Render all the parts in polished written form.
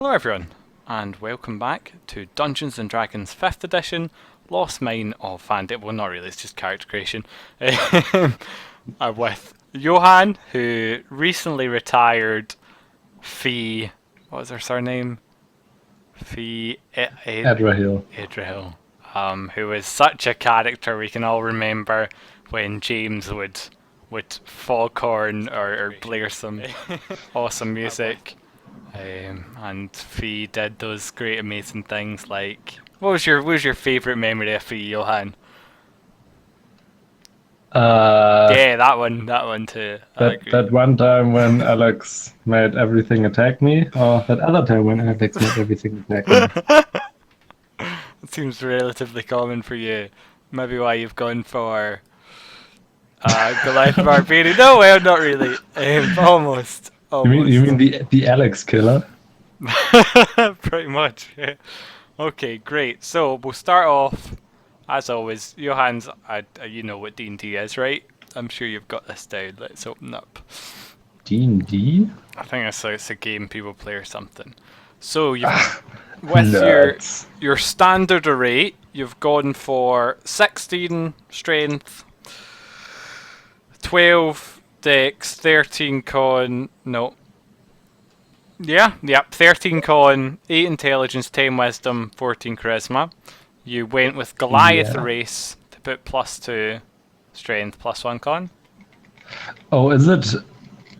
Hello everyone, and welcome back to Dungeons & Dragons 5th edition, Lost Mine of Fandom. Well, not really, it's just character creation. With Johan, who recently retired Fee... what was her surname? Fee... Edrahill. Who was such a character we can all remember when James would foghorn or blare some awesome music. And Fee did those great amazing things like... What was your favourite memory of Fee, Johan? Yeah, that one too. That one time when Alex made everything attack me, or that other time when Alex made everything attack me. It seems relatively common for you. Maybe why you've gone for Goliath Barbarian. No, well, not really. Almost. You mean the Alex killer? Pretty much, yeah. Okay, great. So we'll start off, as always. Johan's, you know what D&D is, right? I'm sure you've got this down. Let's open up. D&D? I think it's a game people play or something. So you've with your standard array, you've gone for 16 strength, 12 dex, 13 con. No. Yeah, yep. 13 con, 8 intelligence, 10 wisdom, 14 charisma. You went with Goliath race to put +2 strength, +1 con. Oh, is it?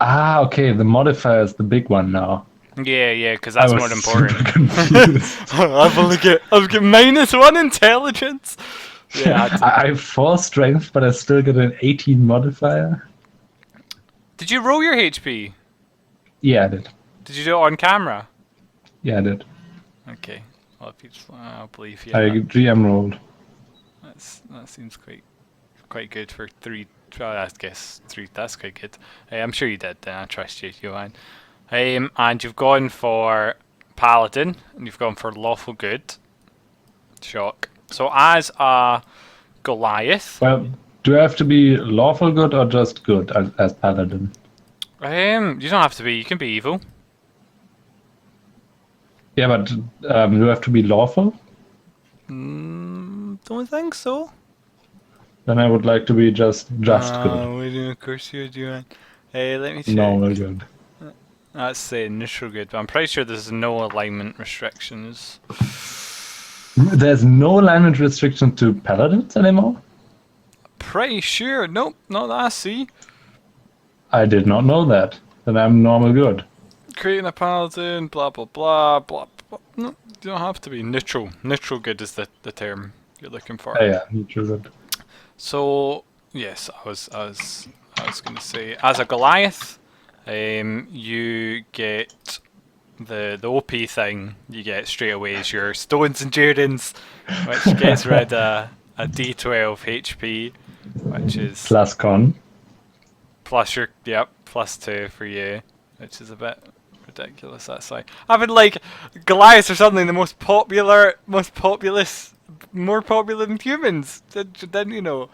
Ah, okay. The modifier is the big one now. Yeah, because that's more important. Confused. I've got -1 intelligence. Yeah. I have 4 strength, but I still get an 18 modifier. Did you roll your HP? Yeah, I did. Did you do it on camera? Yeah, I did. Okay. Well, if you just, I'll believe you. I GM rolled. That seems quite good for 3. I guess 3. That's quite good. I'm sure you did. Then I trust you, Johan. And you've gone for Paladin, and you've gone for lawful good. Shock. So as a Goliath. Well, do I have to be lawful good or just good as Paladin? You don't have to be. You can be evil. Yeah, but do I have to be lawful? Don't think so. Then I would like to be just good. Of course you do. Let me check. Normal good. That's the initial good, but I'm pretty sure there's no alignment restrictions. There's no alignment restriction to paladins anymore? Pretty sure. Nope, not that I see. I did not know that. Then I'm normal good. Creating a paladin, blah blah blah blah blah. No, you don't have to be neutral. Neutral good is the term you're looking for. Oh, yeah, neutral good. So yes, I was going to say, as a Goliath, you get the OP thing. You get straight away is your Stone's Endurance, which gets rid of a D12 HP, which is plus con. Plus your +2 for you, which is a bit ridiculous. That's why having like Goliath or something the most populous, more popular than humans. Didn't you know?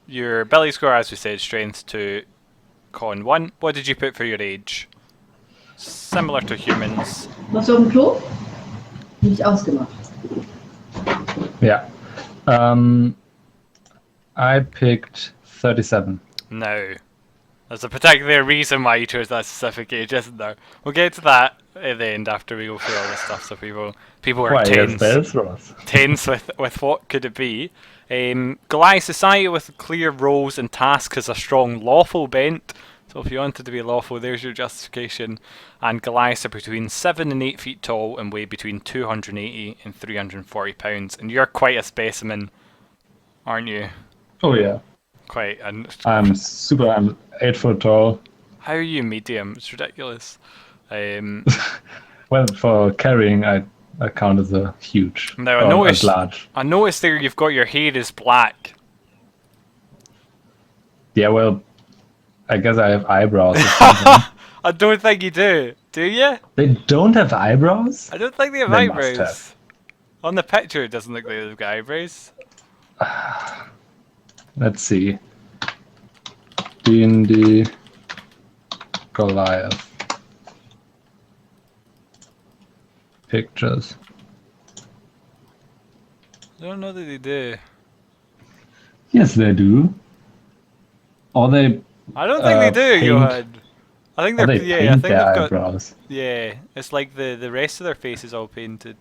Your ability score, as we said, strength 2, con 1. What did you put for your age? Similar to humans. Was auf dem Klo? Nicht ausgemacht. Yeah. I picked 37. No. There's a particular reason why you chose that specific age, isn't there? We'll get to that at the end after we go through all this stuff. So people are tense. Tense with what could it be? Goliath Society with clear roles and tasks has a strong lawful bent. So if you wanted to be lawful, there's your justification. And Goliaths are between 7 and 8 feet tall and weigh between 280 and 340 pounds. And you're quite a specimen, aren't you? Oh yeah. Quite. And I'm 8 foot tall. How are you medium? It's ridiculous. Well, for carrying, I count as a huge. Now as large. I noticed there you've got your hair is black. Yeah, well, I guess I have eyebrows. Or something. I don't think you do. Do you? They don't have eyebrows? I don't think they have eyebrows. Have. On the picture, it doesn't look like they've got eyebrows. Let's see. D&D Goliath. pictures. I don't know that they do. Yes, they do. Or they. I don't think they do, paint, Johan. I think or they're they yeah. I paint think their they've got eyebrows. yeah. It's like the rest of their face is all painted.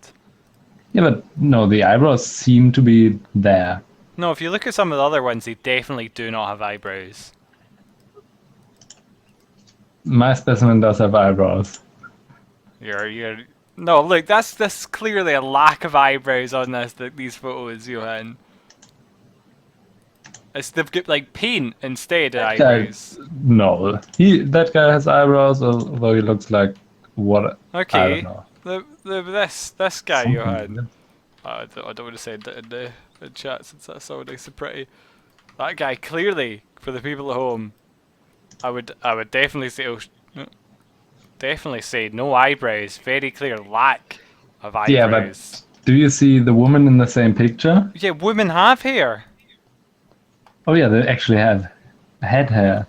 Yeah, but no, the eyebrows seem to be there. No, if you look at some of the other ones, they definitely do not have eyebrows. My specimen does have eyebrows. You're no look. That's clearly a lack of eyebrows on these photos, Johan. They've got like paint instead of eyebrows. No, that guy has eyebrows, although he looks like what? I don't Okay, know. this guy, Something Johan. weird. I don't want to say it in the chat since that's so nice and pretty. That guy clearly, for the people at home, I would definitely say definitely say no eyebrows. Very clear lack of eyebrows. Yeah, but do you see the woman in the same picture? Yeah, women have hair. Oh yeah, they actually have head hair.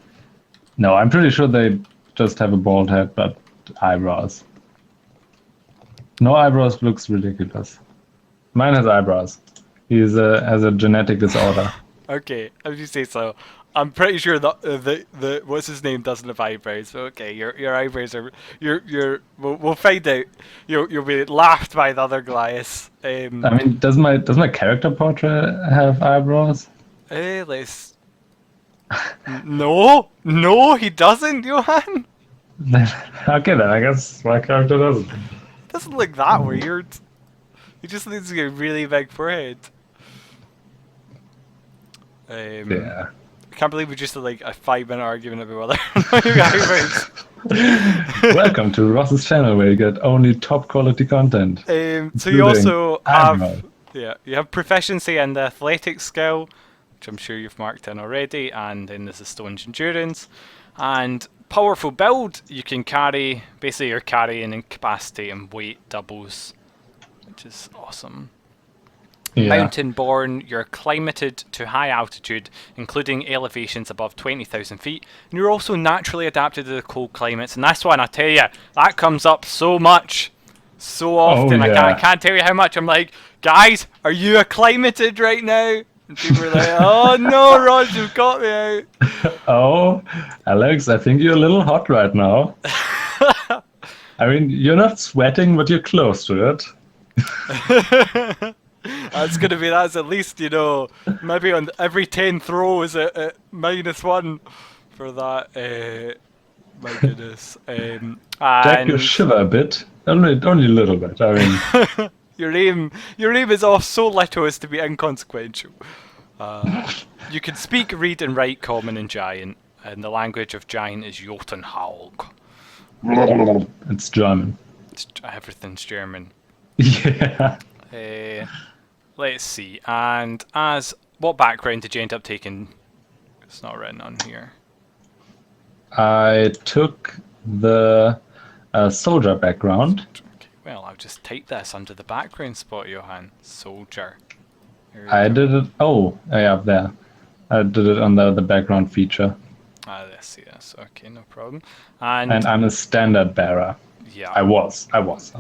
No, I'm pretty sure they just have a bald head, but eyebrows. No eyebrows looks ridiculous. Mine has eyebrows. He's has a genetic disorder. Okay, as you say so. I'm pretty sure that the what's his name doesn't have eyebrows. So okay, your eyebrows are we'll find out. You'll be laughed by the other Goliath. I mean, does my character portrait have eyebrows? Let's. No, he doesn't, Johan. Okay, then I guess my character doesn't. Doesn't look that weird. He just needs to get a really big forehead. Yeah. I can't believe we just had like a 5-minute argument about whether eyebrows. Welcome to Ross's channel, where you get only top quality content. So you also have eyebrows. you have proficiency in the athletic skill, which I'm sure you've marked in already, and then there's the stone's endurance, and powerful build. You can carry basically your carrying and capacity and weight doubles, which is awesome. Yeah. Mountain born, you're climated to high altitude, including elevations above 20,000 feet, and you're also naturally adapted to the cold climates. And that's one, I tell you, that comes up so much, so often. Oh, yeah. I can't tell you how much. I'm like, guys, are you acclimated right now? And people are like, oh no, Rod, you've got me out. Oh, Alex, I think you're a little hot right now. I mean, you're not sweating, but you're close to it. That's at least, maybe on every 10 throws at -1 for that. My goodness. Jack, you shiver a bit. Only a little bit. I mean, your aim is off so little as to be inconsequential. You can speak, read, and write Common and Giant, and the language of Giant is Jotunhaug. it's German. Everything's German. Yeah. Let's see. And what background did you end up taking? It's not written on here. I took the soldier background. Okay, well, I'll just type this under the background spot, Johan. Soldier. I did it. Oh, yeah, up there. I did it on the background feature. Let's see this. Okay, no problem. And I'm a standard bearer. yeah, I was.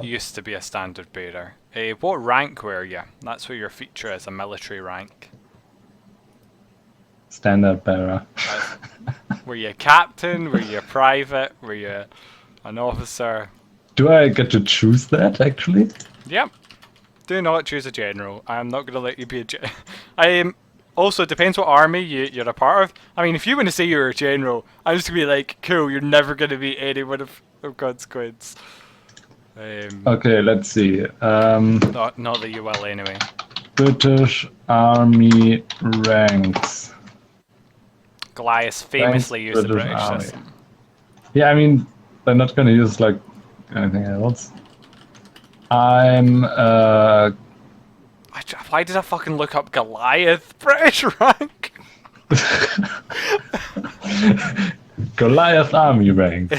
You used to be a standard bearer. What rank were you? That's what your feature is, a military rank. Standard bearer. Were you a captain? Were you a private? Were you an officer? Do I get to choose that, actually? Yep. Do not choose a general. I'm not going to let you be a general. Also, it depends what army you're a part of. I mean, if you want to say you're a general, I'm just going to be like, cool, you're never going to be anyone of consequence. Okay, let's see. Not that you will anyway. British Army ranks. Goliath famously used the British British Army. system. Yeah, I mean, they're not going to use like anything else. I'm Why did I fucking look up Goliath British rank? Goliath Army rank.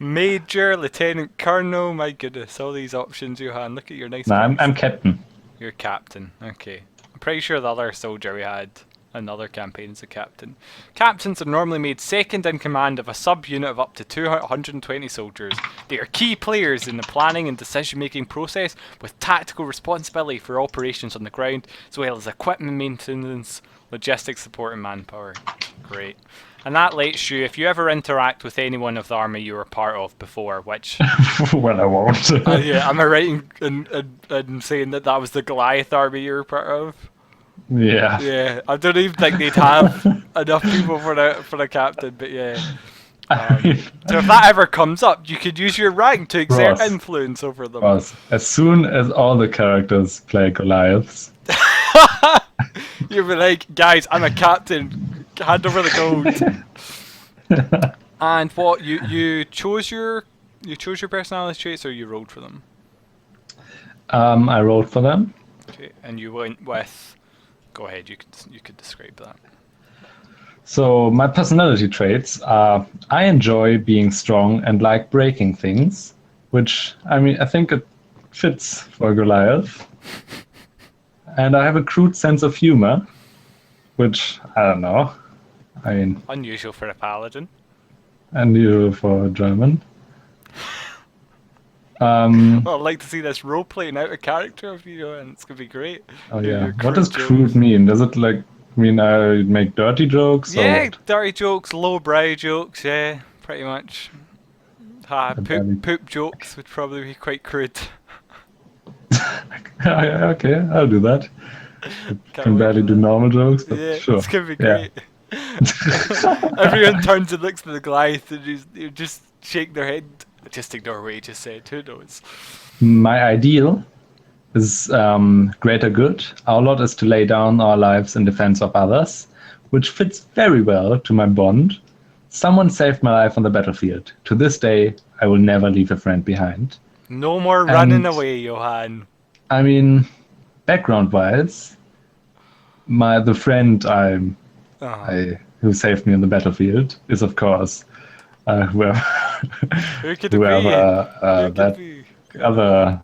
Major, Lieutenant Colonel, my goodness, all these options, Johan. Look at your nice. No, I'm captain. You're captain. Okay. I'm pretty sure the other soldier we had another campaign as a captain. Captains are normally made second in command of a sub-unit of up to 220 soldiers. They are key players in the planning and decision-making process, with tactical responsibility for operations on the ground, as well as equipment maintenance, logistics support and manpower. Great. And that lets you, if you ever interact with anyone of the army you were part of before, which... well, I won't. yeah, am I right in saying that that was the Goliath army you were part of? Yeah. Yeah, I don't even think they'd have enough people for the captain, but yeah. So if that ever comes up, you could use your rank to exert influence over them. Ross, as soon as all the characters play Goliaths... You'll be like, guys, I'm a captain. Hand over the gold. And what you chose your personality traits, or you rolled for them? I rolled for them. Okay, and you went with. Go ahead. You could describe that. So my personality traits are: I enjoy being strong and like breaking things, which I think it fits for Goliath. And I have a crude sense of humor, which I don't know. Unusual for a paladin. Unusual for a German. Well, I'd like to see this role playing out a character of you, and it's gonna be great. Oh yeah. What does crude mean? Does it mean I make dirty jokes? Yeah, dirty jokes, lowbrow jokes. Yeah, pretty much. Poop jokes would probably be quite crude. Okay, I'll do that. I can barely do normal jokes, but yeah, sure. It's gonna be great. Everyone turns and looks to the Goliath and you just shake their head. Just ignore what you just said. Who knows? My ideal is greater good. Our lot is to lay down our lives in defense of others, which fits very well to my bond. Someone saved my life on the battlefield. To this day, I will never leave a friend behind. No more running away, Johan. Background-wise, the friend who saved me on the battlefield is, of course, whoever that other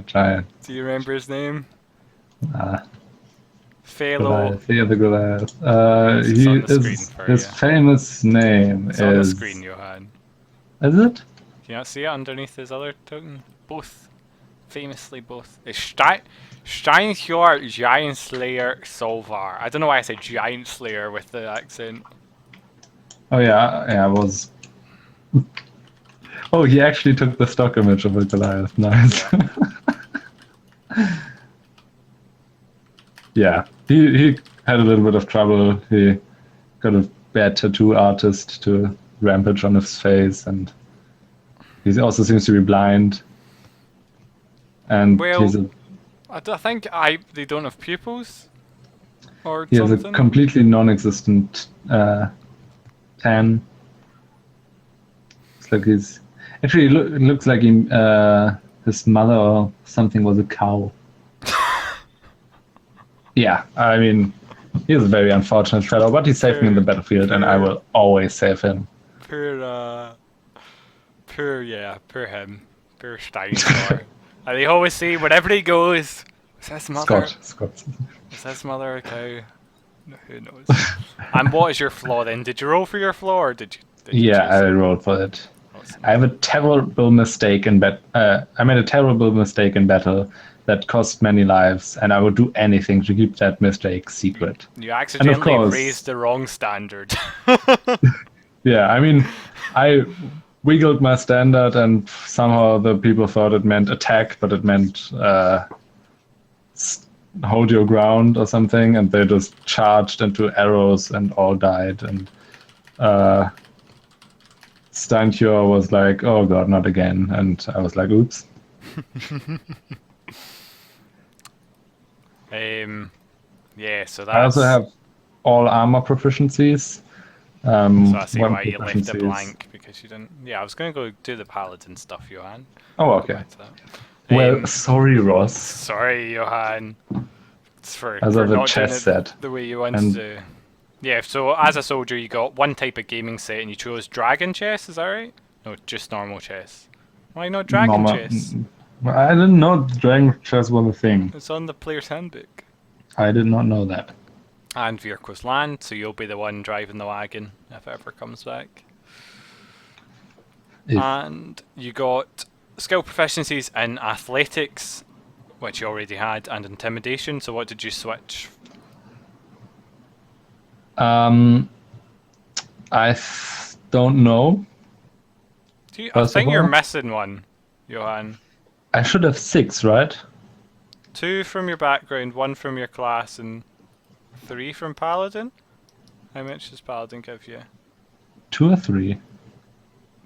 giant. Do you remember his name? Goliath. Yeah, the Goliath. His famous name is... on the screen, Johan. Is it? Do you not see it underneath his other token? Both. Famously both. It's Steinhjord Giant Slayer Solvar. I don't know why I said Giant Slayer with the accent. Oh yeah, I was... Oh, he actually took the stock image of a Goliath. Nice. Yeah, he had a little bit of trouble. He got a bad tattoo artist to rampage on his face, and he also seems to be blind. And I think they don't have pupils or he something. Has a completely non-existent tan. It's like it looks like his mother or something was a cow. Yeah, he's a very unfortunate fellow, but he saved me in the battlefield, and I will always save him. Poor him. Poor Steinhjord. And they always say, wherever he goes, is his mother? Scott. Is his mother a cow? No, who knows? And what is your flaw then? Did you roll for your flaw, or did you I rolled for it. Awesome. I have a terrible mistake in I made a terrible mistake in battle that cost many lives, and I would do anything to keep that mistake secret. You accidentally raised the wrong standard. Yeah, I wiggled my standard, and somehow the people thought it meant attack, but it meant hold your ground or something, and they just charged into arrows and all died. And Steinhjord was like, "Oh god, not again!" And I was like, "Oops." Yeah, so that's... I also have all armor proficiencies. So I see why you left it blank, because you didn't... Yeah, I was going to go do the Paladin stuff, Johan. Oh, okay. Well, sorry, Ross. Sorry, Johan. It's for not chess set. The way you wanted to. Yeah, so as a soldier, you got one type of gaming set, and you chose Dragon Chess, is that right? No, just normal chess. Why not Dragon Chess? I didn't know Dragon Chess was a thing. It's on the player's handbook. I did not know that. And Virko's land, so you'll be the one driving the wagon if it ever comes back. And you got skill proficiencies in athletics, which you already had, and intimidation. So what did you switch? I don't know. I think you're missing one, Johan. I should have 6, right? 2 from your background, 1 from your class, and 3 from Paladin. How much does Paladin give you? 2 or 3?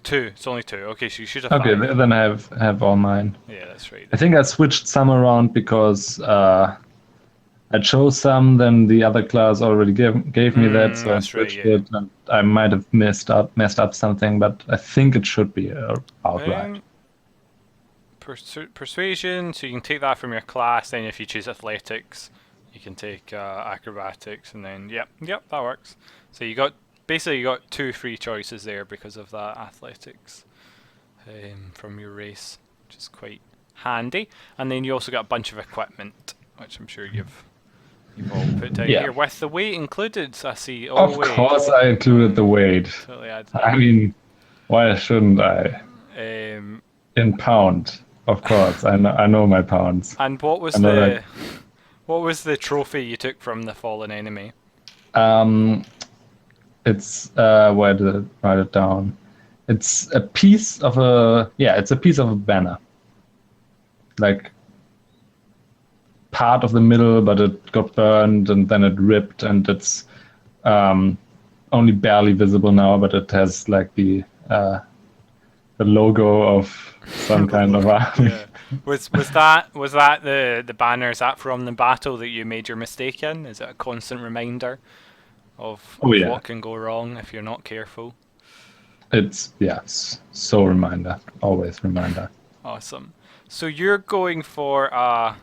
2. It's only 2. Okay, so you should have. Okay, 5. then I have all mine. Yeah, that's right. I think I switched some around because I chose some, then the other class already gave me that, so I switched it. And I might have messed up something, but I think it should be outright. Persuasion, so you can take that from your class. Then if you choose athletics, you can take acrobatics, and then yep, that works. So you got 2 free choices there because of that athletics from your race, which is quite handy. And then you also got a bunch of equipment, which I'm sure you've all put down here with the weight included. I see. Of course, I included the weight. Totally I mean, why shouldn't I? In pound, of course. I know my pounds. And what was the trophy you took from the fallen enemy? It's where did I write it down? It's a piece of a banner. Like part of the middle, but it got burned and then it ripped, and it's only barely visible now, but it has like the logo of some kind of army. Yeah. Was that the banner? Is that from the battle that you made your mistake in? Is it a constant reminder of what can go wrong if you're not careful? It's so reminder, always reminder. Awesome. So you're going for I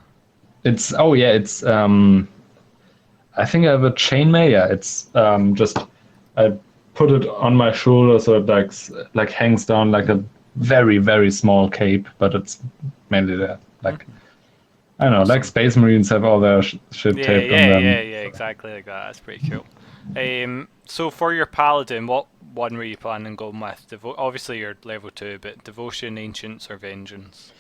think I have a chainmail. Yeah, it's just I put it on my shoulder so it like hangs down like a very, very small cape, but it's mainly there. Like I don't know, like Space Marines have all their shit taped on them. Yeah, exactly like that. That's pretty cool. So for your Paladin, what one were you planning on going with? Obviously you're level 2, but Devotion, Ancients, or Vengeance?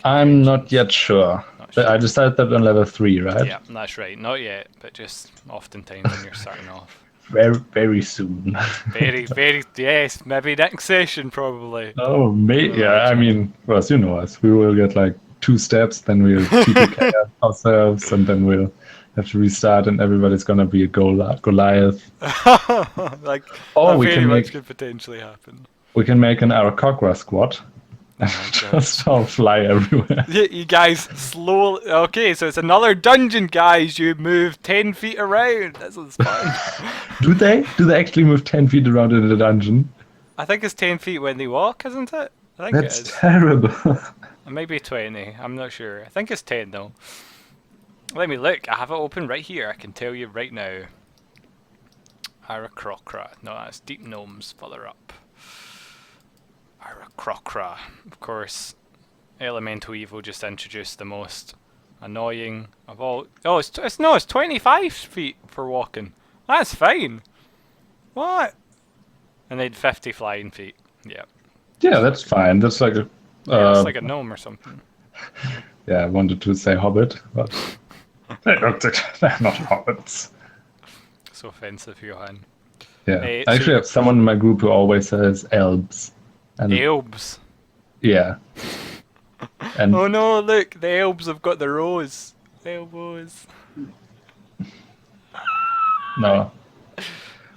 I'm not yet sure. I decided that on level 3, right? Yeah, that's right. Not yet, but just oftentimes when you're starting off. Very, very soon. Very, yes. Maybe next session, probably. Oh, yeah. I mean, well, as you know us, we will get like 2 steps, then we'll TPK ourselves, and then we'll have to restart, and everybody's gonna be a Goliath. Like, much could potentially happen. We can make an Aarakocra squad. Just all fly everywhere. You guys slowly. Okay, so it's another dungeon, guys. You move 10 feet around. This is fun. Do they actually move 10 feet around in the dungeon? I think it's 10 feet when they walk, isn't it? I think That's terrible. Maybe 20. I'm not sure. I think it's 10 though. Let me look. I have it open right here. I can tell you right now. Aarakocra. No, that's Deep Gnomes further up. Aarakocra. Of course, Elemental Evil just introduced the most annoying of all. Oh, it's 25 feet for walking. That's fine. What? And they had 50 flying feet. Yeah. Yeah, that's fine. That's like a. It's like a gnome or something. Yeah, I wanted to say hobbit, but they're not hobbits. So offensive, Johan. Yeah, I actually have someone in my group who always says elves. Elves? Yeah. And oh no, look, the elves have got the rose. Elbows. No.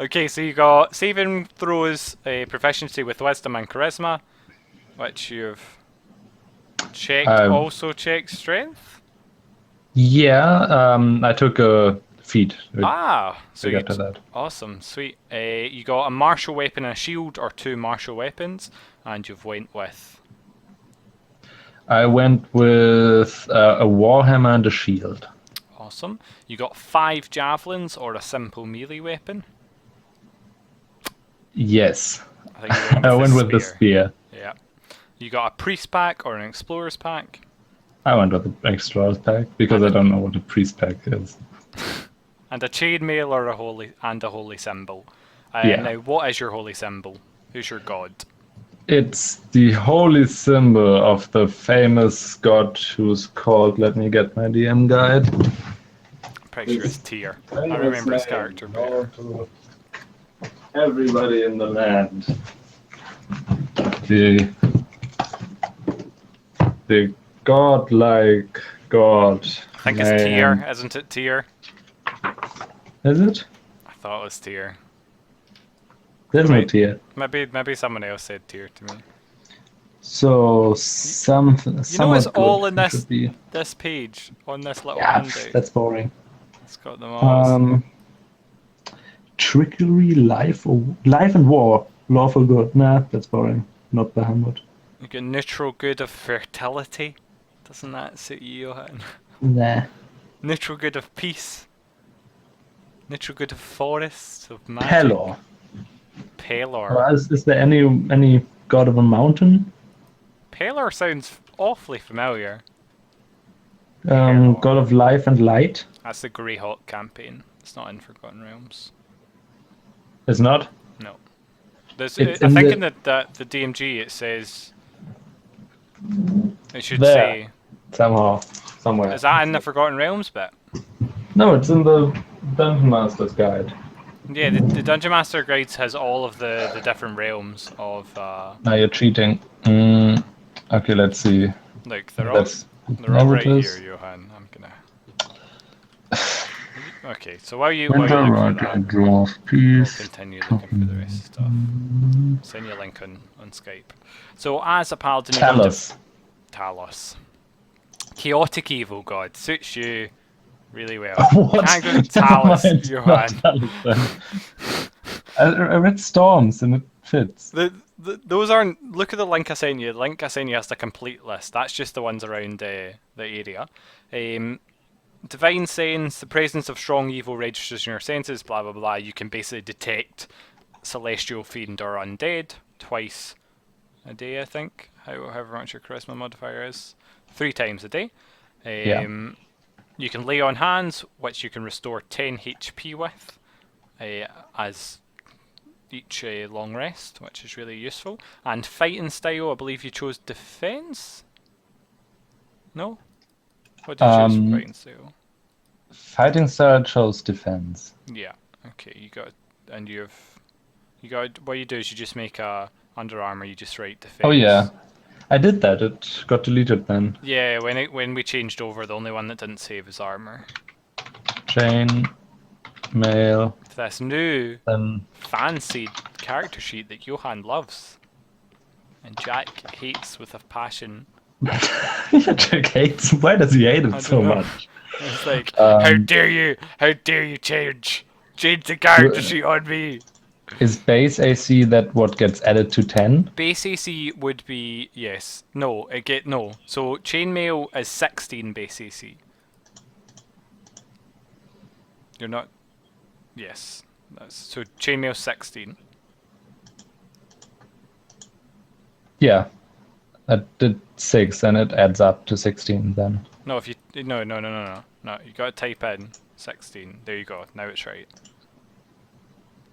Okay, so you got saving throws, proficiency with wisdom and charisma, which you've checked. Also check strength? Yeah, I took a feat. So you to that. Awesome, sweet. You got a martial weapon and a shield, or 2 martial weapons, and you've went with? I went with a warhammer and a shield. Awesome. You got 5 javelins or a simple melee weapon? Yes. I went with the spear. Yeah. You got a priest pack or an explorer's pack? I went with the explorer's pack because I don't know what a priest pack is. And a chainmail or a holy symbol. Yeah. Now, what is your holy symbol? Who's your god? It's the holy symbol of the famous god who's called, let me get my DM guide. Pretty sure it's Tyr. I remember his character better. Everybody in the land. The godlike god. I think it's Tyr, isn't it Tyr? Is it? I thought it was Tyr. There's no Tyr. Maybe someone else said Tyr to me. So something. You know, it's all in this page on this little handout. That's boring. It's got them all. Trickery, life and war. Lawful good. Nah, that's boring. Not Bahamut. You get neutral good of fertility. Doesn't that suit you, Johan? Nah. Neutral good of peace. Neutral good of forests, of magic. Pelor. Pelor. Is there any god of a mountain? Pelor sounds awfully familiar. God of life and light. That's the Greyhawk campaign. It's not in Forgotten Realms. It's not? No. I think in the DMG it says... It should say... Somewhere. Is that in the Forgotten Realms bit? No, it's in the Dungeon Master's Guide. Yeah, the Dungeon Master Guides has all of the different realms of... Now you're cheating. Okay, let's see. Look, they're all right here, Johan. I'm gonna... Okay, so while you look for that, we'll continue looking for the rest of stuff. Send you a link on Skype. So as a paladin... Talos. Chaotic evil god. Suits you really well. What? Can't go to Talos, Johan. I read Storms and it fits. Those aren't... Look at the link I sent you. The link I sent you has the complete list. That's just the ones around the area. Divine sense, the presence of strong evil registers in your senses, blah blah blah. You can basically detect celestial, fiend, or undead twice a day, I think. However much your charisma modifier is. 3 times a day. You can lay on hands, which you can restore 10 HP with as each long rest, which is really useful. And fighting style, I believe you chose defense? No? What did you choose for fighting style? Fighting style chose defense. Yeah. Okay. You got what you do is you just make a under armor. You just write defense. Oh yeah, I did that. It got deleted then. Yeah. When we changed over, the only one that didn't save is armor. Chain, mail. This new fancy character sheet that Johan loves, and Jack hates with a passion. Jack hates. Why does he hate it so much? It's like, how dare you change the character sheet on me? Is base AC that what gets added to 10? Base AC would be yes. No, no. So chainmail is 16 base AC. You're not. Yes. So chainmail 16. Yeah. That did 6 and it adds up to 16 then. No, if you no. You gotta type in 16. There you go. Now it's right.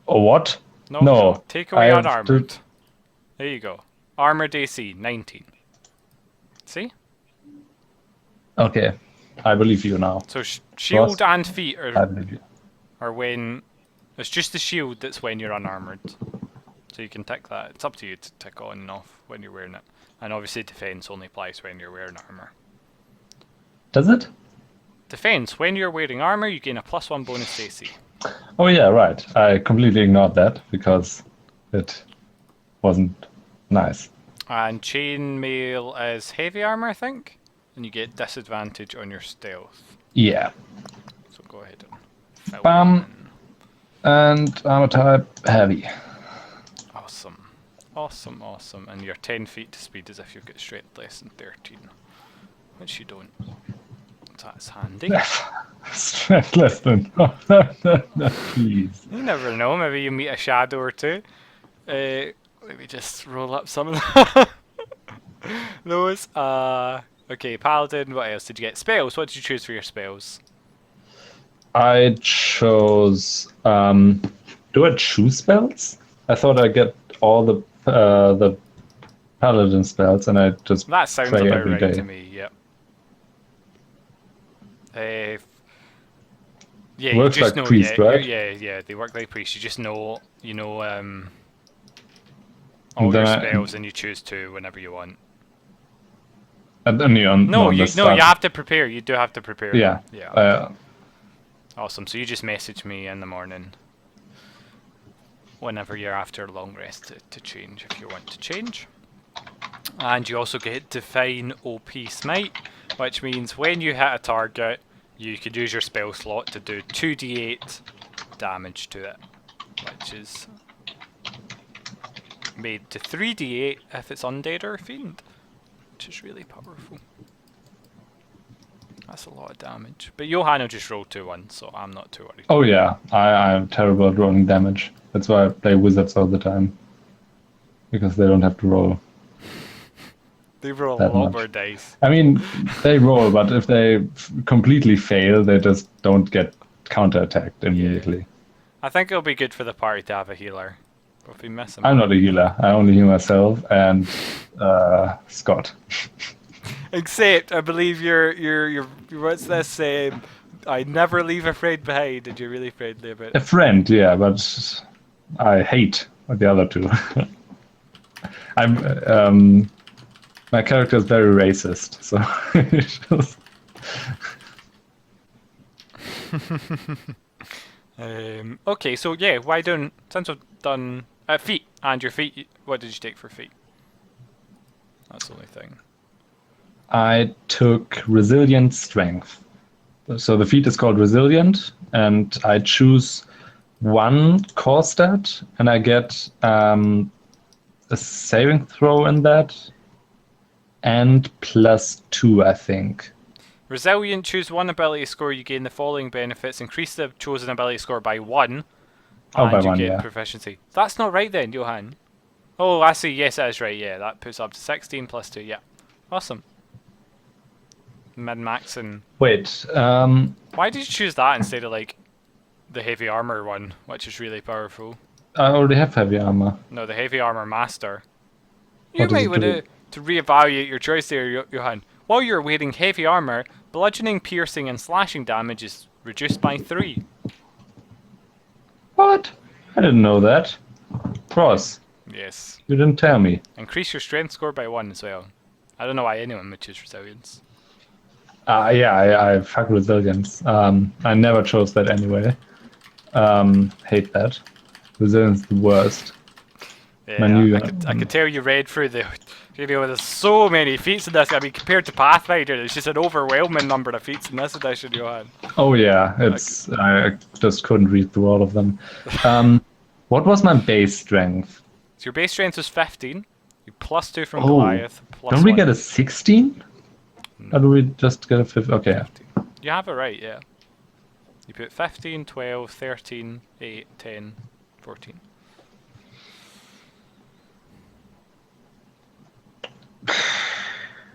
Oh what? No. Take away unarmored. There you go. Armored AC 19. See? Okay, I believe you now. So shield and feet I believe you. are when it's just the shield that's when you're unarmored. So you can tick that. It's up to you to tick on and off when you're wearing it. And obviously defense only applies when you're wearing armor. Does it? Defense, when you're wearing armor, you gain a +1 bonus to AC. Oh yeah, right. I completely ignored that because it wasn't nice. And chainmail is heavy armor, I think, and you get disadvantage on your stealth. Yeah. So go ahead and fill Bam. that in. And armor type heavy. Awesome. And you're 10 feet to speed as if you've got strength less than 13. Which you don't. That's handy. Strength less than... No, please. You never know, maybe you meet a shadow or two. Let me just roll up some of those. Okay, Paladin, what else did you get? Spells, what did you choose for your spells? I chose. Do I choose spells? I thought I get all the Paladin spells, and I just That sounds pray about every right day. to me. Yep. Yeah, you Works just like know. priest, Yeah, right? yeah. They work like priests. You just know. And All then your I spells, and you choose two whenever you want. only on the No, you start. have to prepare. You do have to prepare Yeah. them. Yeah. Okay. Uh, Awesome. So you just message me in the morning whenever you're after a long rest to change if you want to change. And you also get Divine OP Smite, which means when you hit a target, you could use your spell slot to do 2d8 damage to it, which is made to 3d8 if it's undead or a fiend, which is really powerful. That's a lot of damage. But Johan will just roll 2-1, so I'm not too worried. oh yeah, I'm terrible at rolling damage. That's why I play wizards all the time. Because they don't have to roll. They roll a that lot much. more dice. I mean, they roll, but if they completely fail, they just don't get counterattacked immediately. Yeah. I think it'll be good for the party to have a healer. But if we miss him, I'm not a healer. I only heal myself and Scott. Except, I believe your what's this? I never leave a friend behind, and you're really friendly about A it. friend, yeah, but I hate the other two. My character is very racist, so Okay, so yeah, why don't since we've done feet and your feet? What did you take for feet? That's the only thing. I took resilient strength. So the feat is called resilient, and I choose one core stat, and I get a saving throw in that, and +2, I think. Resilient, choose one ability score, you gain the following benefits. Increase the chosen ability score by 1, Oh, and by you one, get yeah. proficiency. That's not right then, Johan. Oh, I see. Yes, that is right. Yeah, that puts up to 16 +2. Yeah, awesome. Min-max and... Wait, Why did you choose that instead of like the heavy armor one, which is really powerful? I already have heavy armor. No, the heavy armor master. You What does might it want do? to reevaluate your choice there, Johan. While you're wearing heavy armor, bludgeoning, piercing, and slashing damage is reduced by 3. What? I didn't know that. Cross, Yes. you didn't tell me. Increase your strength score by 1 as well. I don't know why anyone would choose resilience. Yeah, I fuck resilience. I never chose that anyway. Hate that. Resilience is the worst. Yeah, I could tell you read through the... You know, there's so many feats in this. I mean, compared to Pathfinder, there's just an overwhelming number of feats in this edition, Johan. Oh yeah, I just couldn't read through all of them. What was my base strength? So your base strength was 15. You +2 from Goliath. Don't we +1. get a 16? No. Or do we just get a 15? Okay. 15. You have it right, yeah. You put 15, 12, 13, 8, 10, 14.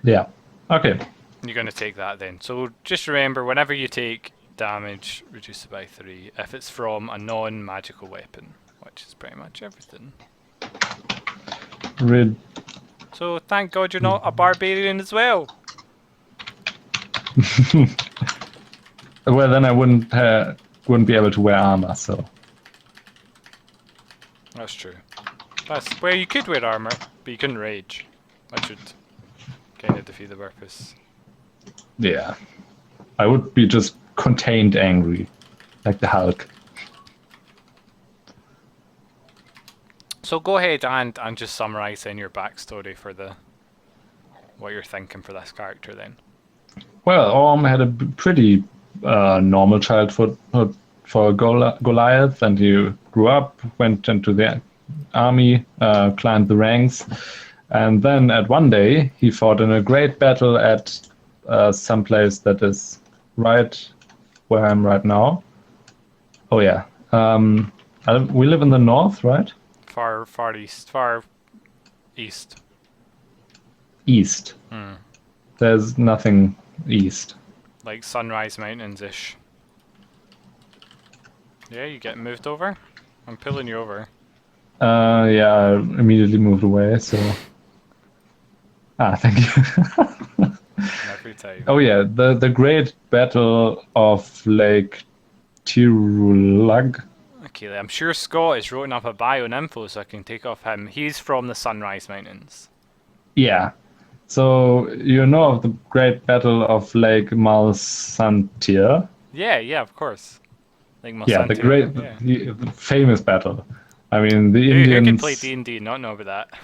Yeah. Okay. You're going to take that then. So just remember, whenever you take damage, reduce it by 3 if it's from a non-magical weapon, which is pretty much everything. So thank God you're not a barbarian as well. Well, then I wouldn't be able to wear armor, so. That's true. That's where you could wear armor, but you couldn't rage, which would kind of defeat the purpose. Yeah. I would be just contained angry, like the Hulk. So go ahead and just summarise in your backstory for what you're thinking for this character then. Well, Orm had a pretty normal childhood for Goliath, and he grew up, went into the army, climbed the ranks, and then at one day he fought in a great battle at some place that is right where I'm right now. Oh yeah, we live in the north, right? Far east. East. There's nothing east. Like Sunrise Mountains-ish. Yeah, you get moved over. I'm pulling you over. Yeah, I immediately moved away, so... Thank you. Every time. Oh yeah, the Great Battle of Lake Tirulag. Okay, I'm sure Scott has written up a bio and info so I can take off him. He's from the Sunrise Mountains. Yeah. So you know of the Great Battle of Lake Malsantier? Yeah, of course. Like Yeah, the Monsanto. Yeah. the famous battle. I mean, the Who could play Indians. D&D and not know about that?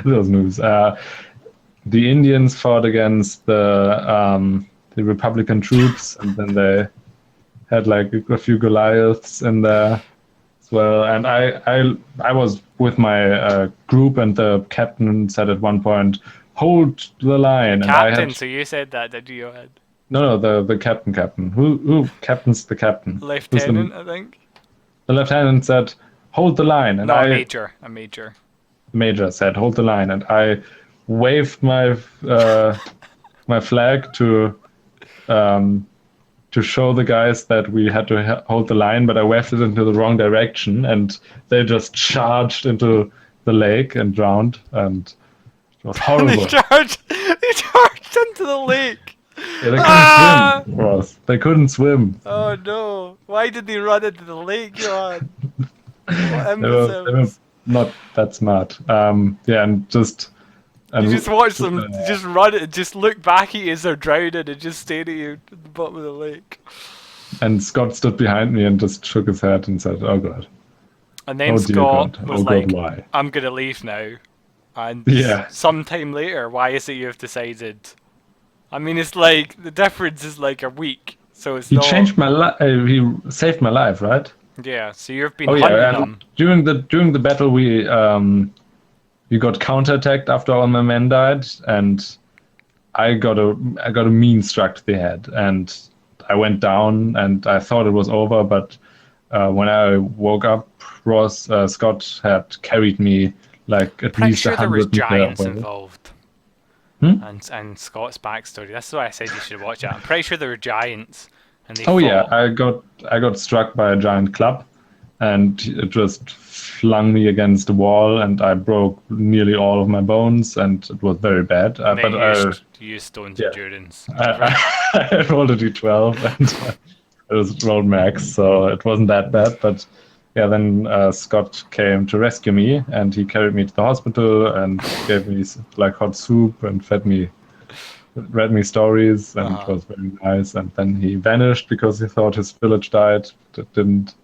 Those moves. The Indians fought against the Republican troops, and then they had like a few Goliaths in there as well. And I was with my group, and the captain said at one point, "Hold the line." And I Captain, had so you said that, did you? no, the captain. Who captains the captain? Who's Lieutenant, I think. the lieutenant said, "Hold the line," and No, I a major. major said, "Hold the line," and I waved my my flag to show the guys that we had to hold the line, but I waved it into the wrong direction, and they just charged into the lake and drowned, and it was horrible. They charged into the lake. Yeah, they couldn't swim, Ross. They couldn't swim. Oh no! Why did they run into the lake, Johan? What They were imbeciles! not that smart. Yeah, and just. And You just watch them just run it and just look back at you as they're drowning and just stare at you at the bottom of the lake. And Scott stood behind me and just shook his head and said, "Oh God." And then Oh, dear Scott God. was Oh, like, God, why? I'm gonna leave now. And Yeah. sometime later, why is it you've decided? I mean, it's like, the difference is like a week. So it's He not... changed my life. He saved my life, right? Yeah, so you've been Oh hunting yeah. them. And during the battle, we got counterattacked after all my men died, and I got a mean struck to the head, and I went down, and I thought it was over, but when I woke up, Scott had carried me like at Pretty least sure there was 100 meters giants away. involved. Hmm? And Scott's backstory. That's why I said you should watch it. I'm pretty sure there were giants. And they Oh yeah, fought. I got struck by a giant club, and it just flung me against the wall, and I broke nearly all of my bones, and it was very bad. And But then you used Stone's yeah. endurance. I rolled a d12, and it was rolled max, so it wasn't that bad. But yeah, then Scott came to rescue me, and he carried me to the hospital and gave me like hot soup and read me stories, and it was very nice. And then he vanished because he thought his village died. It didn't.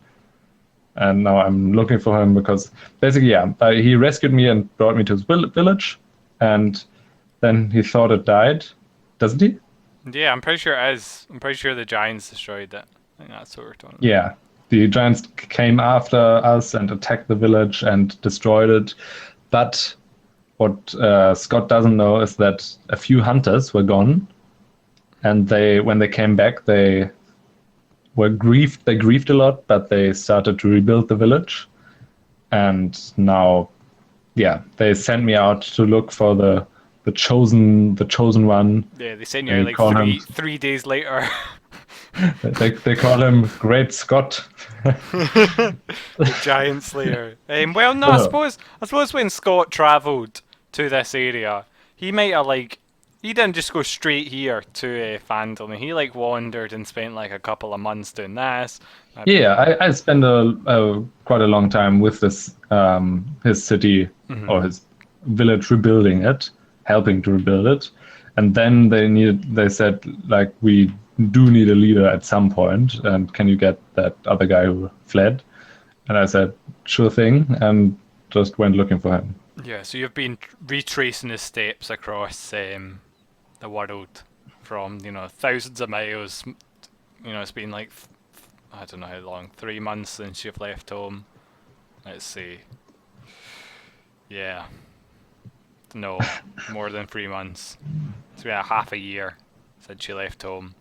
And now I'm looking for him because basically, yeah, he rescued me and brought me to his village, and then he thought it died, doesn't he? Yeah, I'm pretty sure it is. I'm pretty sure the giants destroyed it. I think that's what we're talking about. Yeah, the giants came after us and attacked the village and destroyed it. But what Scott doesn't know is that a few hunters were gone, and when they came back, they were grieved. They grieved a lot, but they started to rebuild the village, and now, yeah, they sent me out to look for the chosen one. Yeah, they sent you like 3 days later. They call him Great Scott. The giant slayer. Well, no, I suppose when Scott travelled to this area, he might have he didn't just go straight here to Fandom. He wandered and spent like a couple of months doing this. Yeah, I spent quite a long time with this his city or his village rebuilding it, helping to rebuild it, and then they said like, we do need a leader at some point, and can you get that other guy who fled? And I said, sure thing, and just went looking for him. Yeah, so you've been retracing his steps across the world from thousands of miles. It's been like I don't know how long, 3 months since you've left home. Let's see. Yeah. No, more than 3 months. It's been half a year since you left home.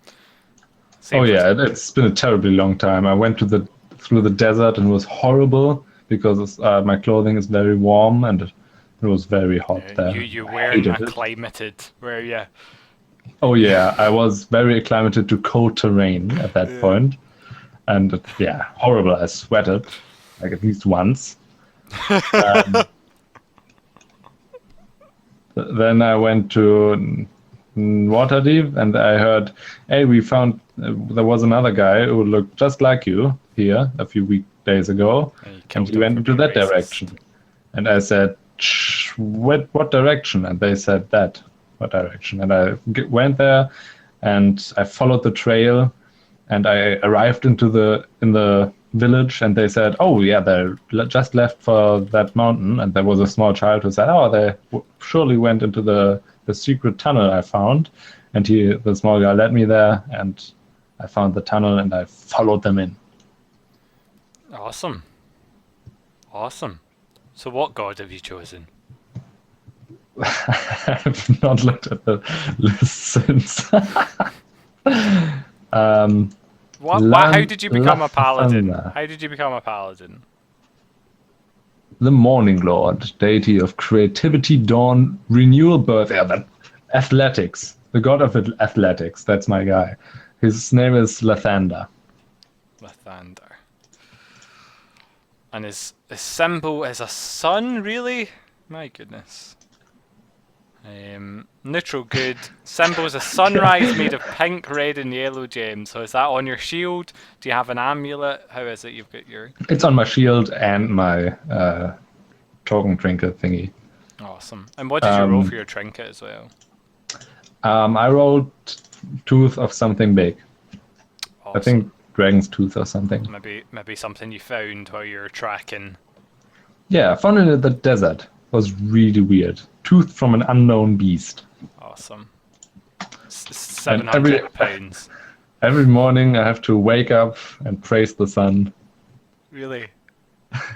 It's been a terribly long time. I went through the desert, and it was horrible because my clothing is very warm and it was very hot there. You weren't acclimated, were you? Oh yeah, I was very acclimated to cold terrain at that point. And yeah, horrible. I sweated like at least once. Then I went to Waterdeep and I heard, hey, we found there was another guy who looked just like you here a few days ago, and he went into that direction. And I said, what direction? And they said that. What direction? And I went there and I followed the trail and I arrived in the village and they said, oh yeah, they just left for that mountain. And there was a small child who said, oh, they surely went into the secret tunnel I found. And the small guy led me there and I found the tunnel and I followed them in. Awesome. Awesome. So what god have you chosen? I have not looked at the list since. How did you become a paladin? How did you become a paladin? The Morning Lord, deity of creativity, dawn, renewal, birth. Yeah, that athletics. The god of athletics. That's my guy. His name is Lathander. Lathander. And his symbol is a sun, really? My goodness. Neutral good. Symbol is a sunrise made of pink, red, and yellow gems. So is that on your shield? Do you have an amulet? How is it you've got your... It's on my shield and my token trinket thingy. Awesome. And what did you roll for your trinket as well? I rolled tooth of something big. Awesome. I think dragon's tooth or something. Maybe something you found while you're tracking. Yeah, I found it in the desert. It was really weird. Tooth from an unknown beast. Awesome. 700 pounds. Every morning I have to wake up and praise the sun. Really?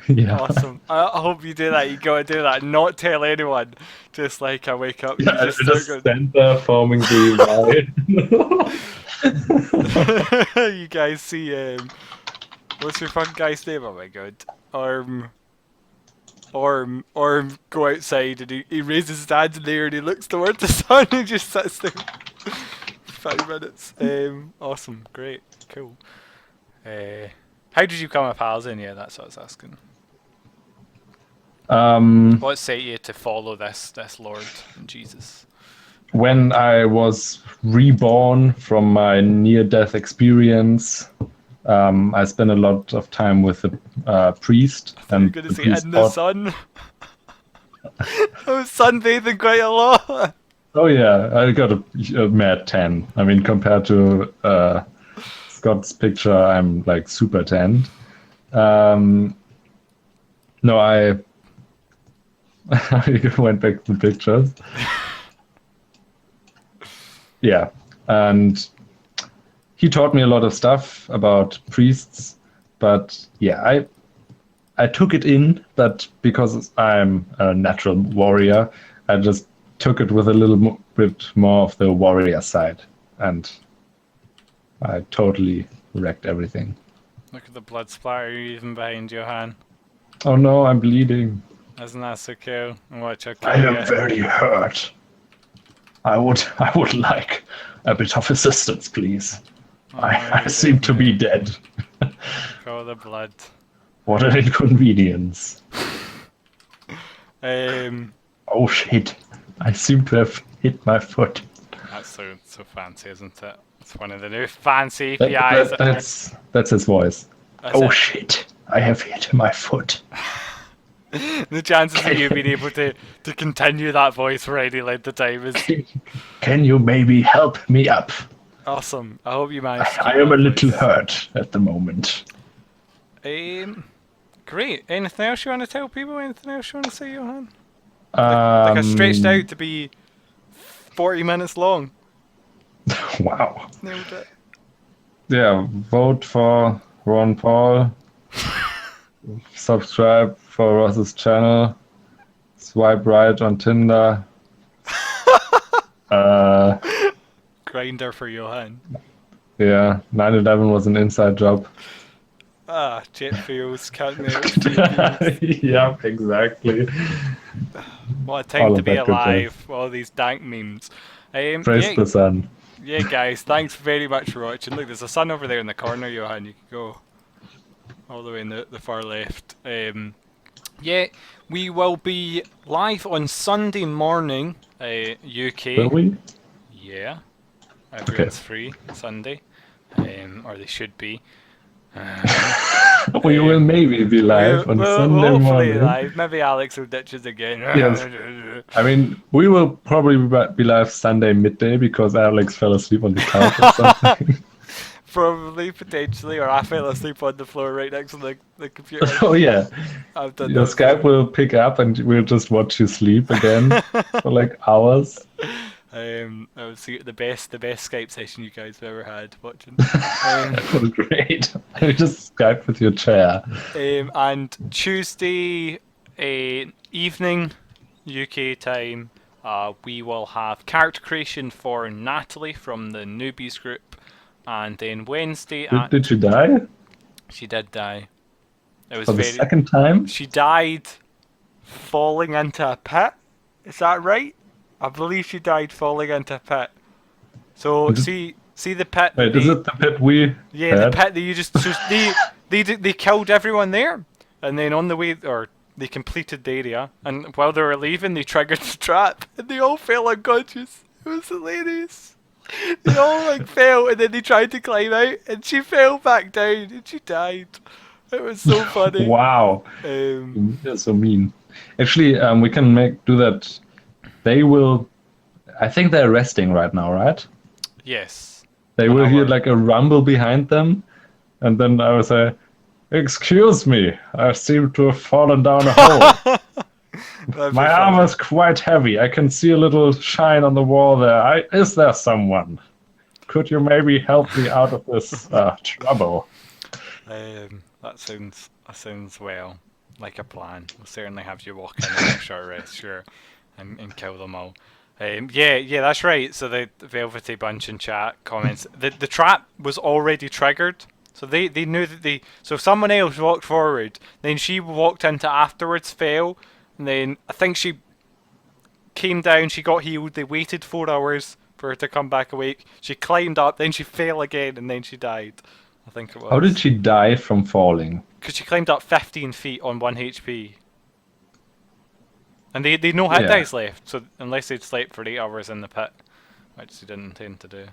Yeah. Awesome. I hope you do that. You gotta do that. Not tell anyone. Just like I wake up. Yeah, you just stand there forming the Y. You guys see what's your fun guy's name? Oh my god. Arm go outside and he raises his hands in the air and he looks towards the sun and just sits there for 5 minutes. Awesome, great, cool. How did you become a paladin? Yeah, that's what I was asking. What set you to follow this Lord Jesus? When I was reborn from my near-death experience, I spent a lot of time with the priest. And you're going to say in the sun? I was sunbathing quite a lot. Oh yeah, I got a mad tan. I mean, compared to Scott's picture, I'm like super tanned. No, I went back to the pictures. Yeah, and he taught me a lot of stuff about priests, but yeah, I took it in, but because I'm a natural warrior, I just took it with a little bit more of the warrior side, and I totally wrecked everything. Look at the blood splatter even behind Johan. Oh no, I'm bleeding. Isn't that so cool? Watch, I am very hurt. I would like a bit of assistance, please. I seem to be dead. Show the blood. What an inconvenience. Oh shit. I seem to have hit my foot. That's so fancy, isn't it? It's one of the new fancy APIs. That's his voice. Shit. I have hit my foot. The chances of you being able to continue that voice for any length of time is... Can you maybe help me up? Awesome. I hope you managed. I am a little hurt at the moment. Great. Anything else you want to tell people? Anything else you want to say, Johan? Like I stretched out to be 40 minutes long. Wow. Nailed it. Yeah, vote for Ron Paul. Subscribe for Ross's channel. Swipe right on Tinder. Grinder for Johan. Yeah, 9/11 was an inside job. Jet fuels, can't melt TVs. Yep, exactly. What a time All to of be that good alive. All these dank memes. Praise the sun. Yeah, guys, thanks very much for watching. Look, there's a sun over there in the corner, Johan. You can go all the way in the far left. Yeah, we will be live on Sunday morning, UK. Will we? Yeah, everyone's free Sunday, or they should be. We will maybe be live on Sunday hopefully morning. live. Maybe Alex will ditch us again. Yes. I mean, we will probably be live Sunday midday because Alex fell asleep on the couch or something. Probably, potentially, or I fell asleep on the floor right next to the computer. Oh yeah, I've done your that Skype will pick up and we'll just watch you sleep again for like hours. I would see the best Skype session you guys have ever had watching. That was great. I just Skype with your chair. And Tuesday evening, UK time, we will have character creation for Natalie from the Newbies group, and then Wednesday. Did she die? She did die. It was for the second time? She died falling into a pit. Is that right? I believe she died falling into a pit. So see the pit. Wait, is it the pit we? Yeah, had? the pit that you just. So they killed everyone there, and then on the way, or they completed the area, and while they were leaving, they triggered the trap, and they all fell unconscious. It was hilarious. They all like fell, and then they tried to climb out, and she fell back down, and she died. It was so funny. Wow. They're so mean. Actually, we can do that. They will. I think they're resting right now, right? Yes. They will hear like a rumble behind them, and then I will say, "Excuse me, I seem to have fallen down a hole. My armor is quite heavy. I can see a little shine on the wall there. Is there someone? Could you maybe help me out of this trouble?" That sounds well like a plan. We'll certainly have you walk in a short rest, sure, and kill them all. Yeah, that's right. So the Velvety Bunch in chat comments the trap was already triggered, so they knew that so if someone else walked forward, then she walked into afterwards, fell, and then I think she came down, she got healed. They waited 4 hours for her to come back awake. She climbed up, then she fell again, and then she died. I think it was. How did she die from falling? Because she climbed up 15 feet on 1 HP. And they no hit dice left, so unless they'd slept for 8 hours in the pit, which they didn't intend to do.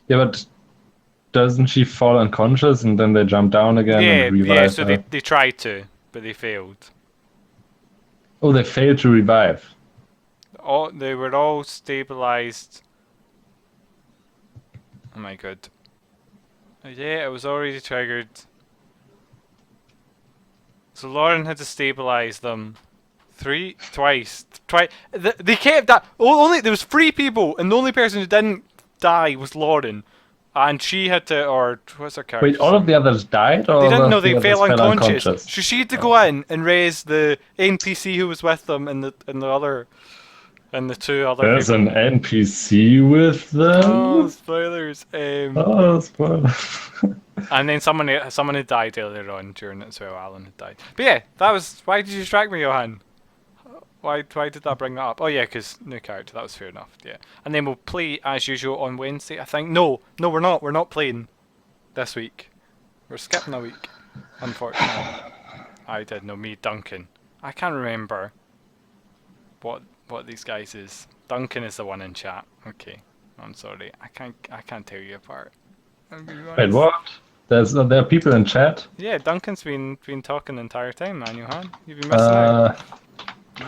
Yeah, but doesn't she fall unconscious and then they jump down again and revive Yeah, so her? they tried to, but they failed. Oh, they failed to revive. They were all stabilized. Oh my god. Yeah, it was already triggered. So Lauren had to stabilize them twice. They kept that. Only there was 3 people, and the only person who didn't die was Lauren, and she had to. Or what's her character? Wait, all of the others died, or they didn't know they fell unconscious. unconscious? So she had to go in and raise the NPC who was with them and the two other. There's people. an NPC with them. Oh, spoilers! Spoilers. And then someone had died earlier on during it as well. Alan had died. But yeah, that was. Why did you distract me, Johan? Why did that bring that up? Oh yeah, because new character. That was fair enough. Yeah. And then we'll play as usual on Wednesday. I think. No, we're not. We're not playing this week. We're skipping a week. Unfortunately, I did know me Duncan. I can't remember what these guys is. Duncan is the one in chat. Okay, I'm sorry. I can't tell you apart. Wait, what? There are people in chat? Yeah, Duncan's been talking the entire time, man, Johan. You've been missing out.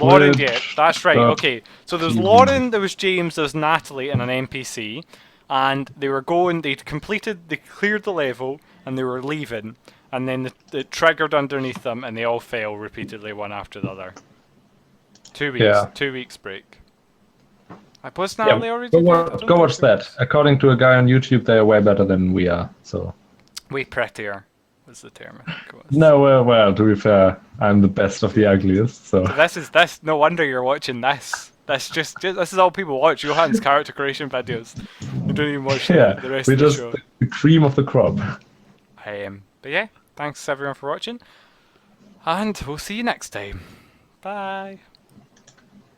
Lauren, yeah, that's right. Okay, so there's Lauren, there was James, there's Natalie, and an NPC, and they cleared the level, and they were leaving, and then it triggered underneath them, and they all fell repeatedly, one after the other. 2 weeks. Yeah. 2 weeks break. Was Natalie already dead? Go watch that. According to a guy on YouTube, they are way better than we are. So. Way prettier was the term, I think it was. No, well, to be fair, I'm the best of the ugliest. So this. No wonder you're watching this. This is all people watch. Johan's character creation videos. You don't even watch the rest of the show. The cream of the crop. But But yeah, thanks everyone for watching, and we'll see you next time. Bye.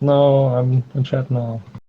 No, I'm in chat now.